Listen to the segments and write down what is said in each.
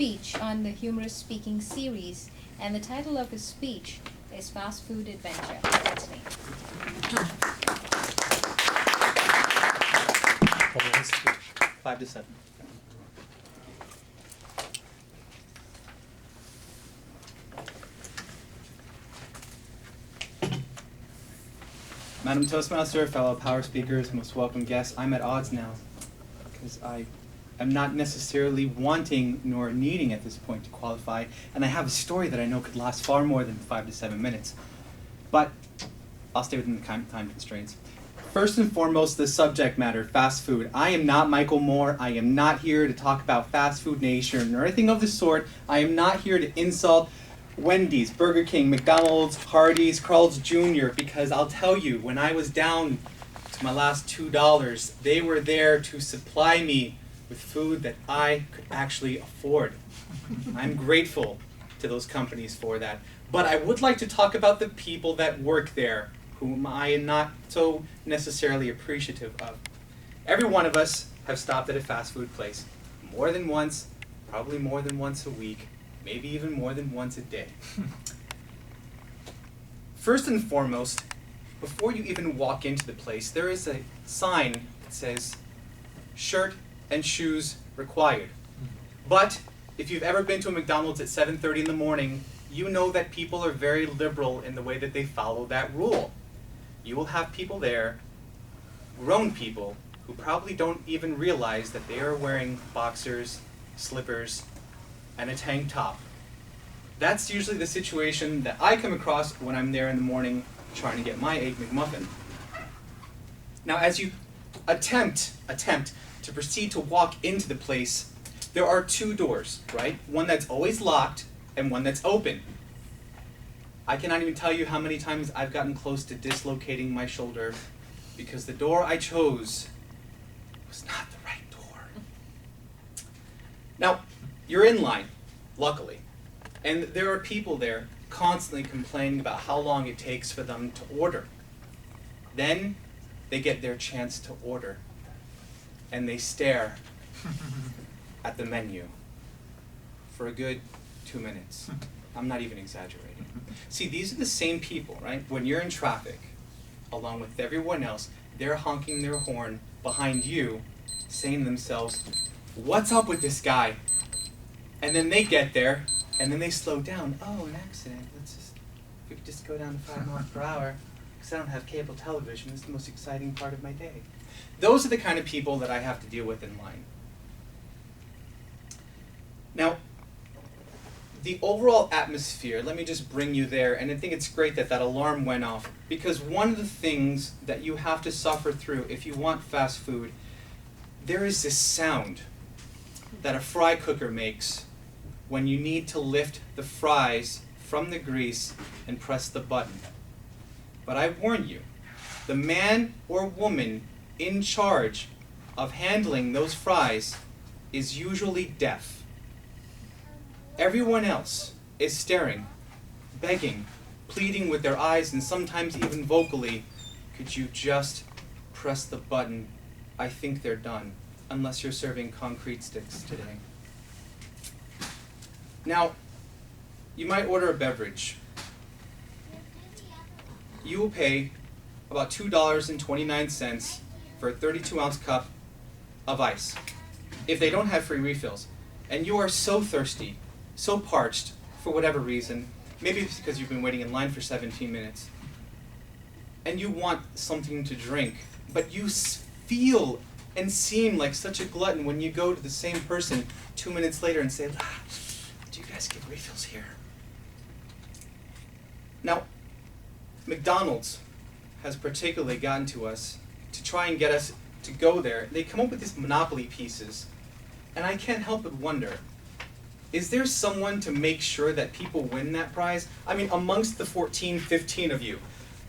speech on the Humorous Speaking series, and the title of his speech is Fast Food Adventure. That's me. Hold on, his speech. 5 to 7. Madam Toastmaster, fellow power speakers, most welcome guests, I'm at odds now because I am not necessarily wanting nor needing at this point to qualify, and I have a story that I know could last far more than 5 to 7 minutes. But I'll stay within the time constraints. First and foremost, the subject matter, fast food. I am not Michael Moore. I am not here to talk about fast food nation or anything of the sort. I am not here to insult Wendy's, Burger King, McDonald's, Hardee's, Carl's Jr. Because I'll tell you, when I was down to my last $2, they were there to supply me with food that I could actually afford. I'm grateful to those companies for that. But I would like to talk about the people that work there, whom I am not so necessarily appreciative of. Every one of us have stopped at a fast food place more than once, probably more than once a week, maybe even more than once a day. First and foremost, before you even walk into the place, there is a sign that says, shirt and shoes required. But if you've ever been to a McDonald's at 7:30 in the morning, you know that people are very liberal in the way that they follow that rule. You will have people there, grown people, who probably don't even realize that they are wearing boxers, slippers, and a tank top. That's usually the situation that I come across when I'm there in the morning trying to get my Egg McMuffin. Now, as you attempt to proceed to walk into the place, there are two doors, right? One that's always locked and one that's open. I cannot even tell you how many times I've gotten close to dislocating my shoulder because the door I chose was not the right door. Now, you're in line, luckily, and there are people there constantly complaining about how long it takes for them to order. Then they get their chance to order, and they stare at the menu for a good 2 minutes. I'm not even exaggerating. See, these are the same people, right? When you're in traffic, along with everyone else, they're honking their horn behind you, saying to themselves, what's up with this guy? And then they get there, and then they slow down. Oh, an accident. If we could just go down to 5 miles per hour, because I don't have cable television. It's the most exciting part of my day. Those are the kind of people that I have to deal with in line. Now, the overall atmosphere, let me just bring you there, and I think it's great that that alarm went off, because one of the things that you have to suffer through if you want fast food, there is this sound that a fry cooker makes when you need to lift the fries from the grease and press the button. But I warn you, the man or woman in charge of handling those fries is usually deaf. Everyone else is staring, begging, pleading with their eyes, and sometimes even vocally, could you just press the button? I think they're done, unless you're serving concrete sticks today. Now, you might order a beverage. You will pay about $2.29 for a 32-ounce cup of ice, if they don't have free refills. And you are so thirsty, so parched, for whatever reason, maybe it's because you've been waiting in line for 17 minutes, and you want something to drink, but you feel and seem like such a glutton when you go to the same person 2 minutes later and say, do you guys give refills here? Now, McDonald's has particularly gotten to us to try and get us to go there. They come up with these Monopoly pieces, and I can't help but wonder, is there someone to make sure that people win that prize? I mean, amongst the 14, 15 of you,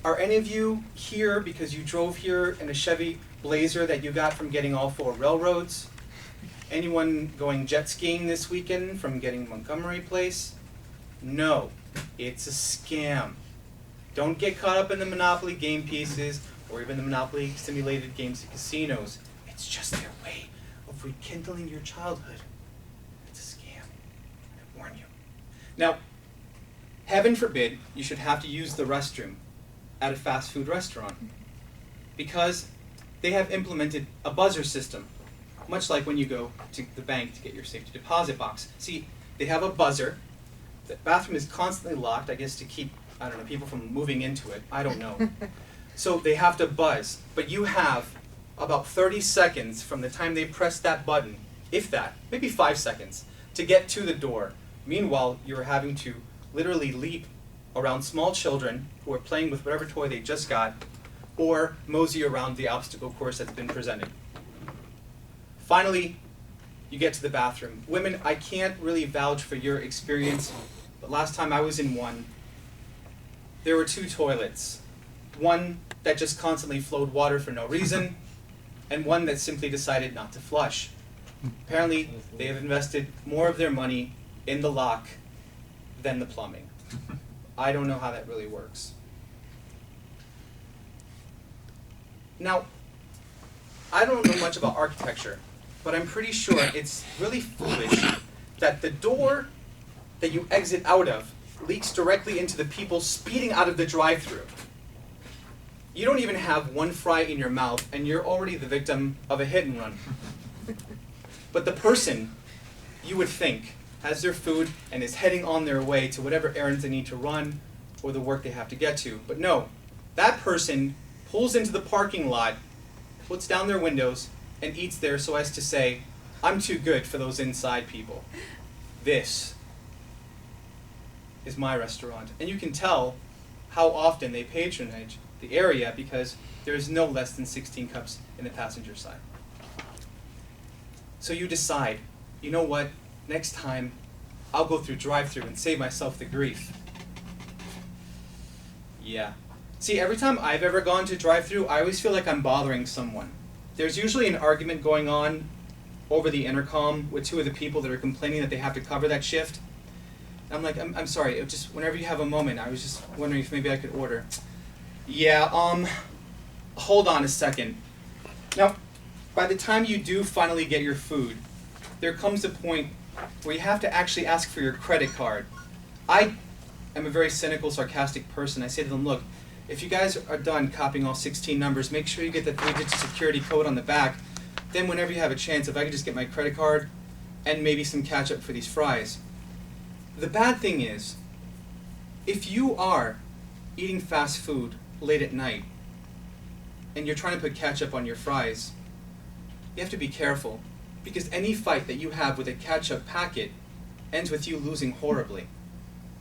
are any of you here because you drove here in a Chevy Blazer that you got from getting all 4 railroads? Anyone going jet skiing this weekend from getting Montgomery Place? No, it's a scam. Don't get caught up in the Monopoly game pieces or even the Monopoly simulated games at casinos. It's just their way of rekindling your childhood. It's a scam. Now, heaven forbid you should have to use the restroom at a fast food restaurant, because they have implemented a buzzer system, much like when you go to the bank to get your safety deposit box. See, they have a buzzer. The bathroom is constantly locked, I guess to keep, I don't know, people from moving into it. I don't know. So they have to buzz. But you have about 30 seconds from the time they press that button, if that, maybe 5 seconds, to get to the door. Meanwhile, you're having to literally leap around small children who are playing with whatever toy they just got, or mosey around the obstacle course that's been presented. Finally, you get to the bathroom. Women, I can't really vouch for your experience, but last time I was in one, there were 2 toilets. One that just constantly flowed water for no reason, and one that simply decided not to flush. Apparently, they have invested more of their money in the lock than the plumbing. I don't know how that really works. Now, I don't know much about architecture, but I'm pretty sure it's really foolish that the door that you exit out of leaks directly into the people speeding out of the drive-thru. You don't even have one fry in your mouth, and you're already the victim of a hit and run. But the person, you would think, has their food and is heading on their way to whatever errands they need to run or the work they have to get to. But no, that person pulls into the parking lot, puts down their windows, and eats there so as to say, I'm too good for those inside people. This is my restaurant. And you can tell how often they patronage the area because there is no less than 16 cups in the passenger side. So you decide, you know what, next time I'll go through drive-thru and save myself the grief. Yeah. See, every time I've ever gone to drive-thru, I always feel like I'm bothering someone. There's usually an argument going on over the intercom with 2 of the people that are complaining that they have to cover that shift. I'm like, I'm sorry, it just whenever you have a moment, I was just wondering if maybe I could order. Yeah, hold on a second. Now, by the time you do finally get your food, there comes a point where you have to actually ask for your credit card. I am a very cynical, sarcastic person. I say to them, look, if you guys are done copying all 16 numbers, make sure you get the 3-digit security code on the back. Then whenever you have a chance, if I could just get my credit card and maybe some ketchup for these fries. The bad thing is, if you are eating fast food late at night and you're trying to put ketchup on your fries, you have to be careful, because any fight that you have with a ketchup packet ends with you losing horribly.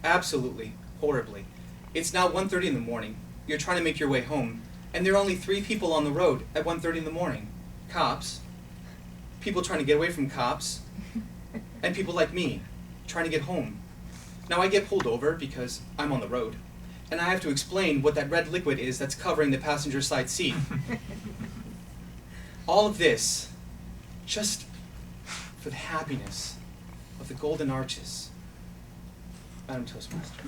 Absolutely horribly. It's now 1:30 in the morning. You're trying to make your way home, and there are only 3 people on the road at 1:30 in the morning. Cops, people trying to get away from cops, and people like me trying to get home. Now I get pulled over because I'm on the road, and I have to explain what that red liquid is that's covering the passenger side seat. All of this, just for the happiness of the Golden Arches. Madam Toastmaster.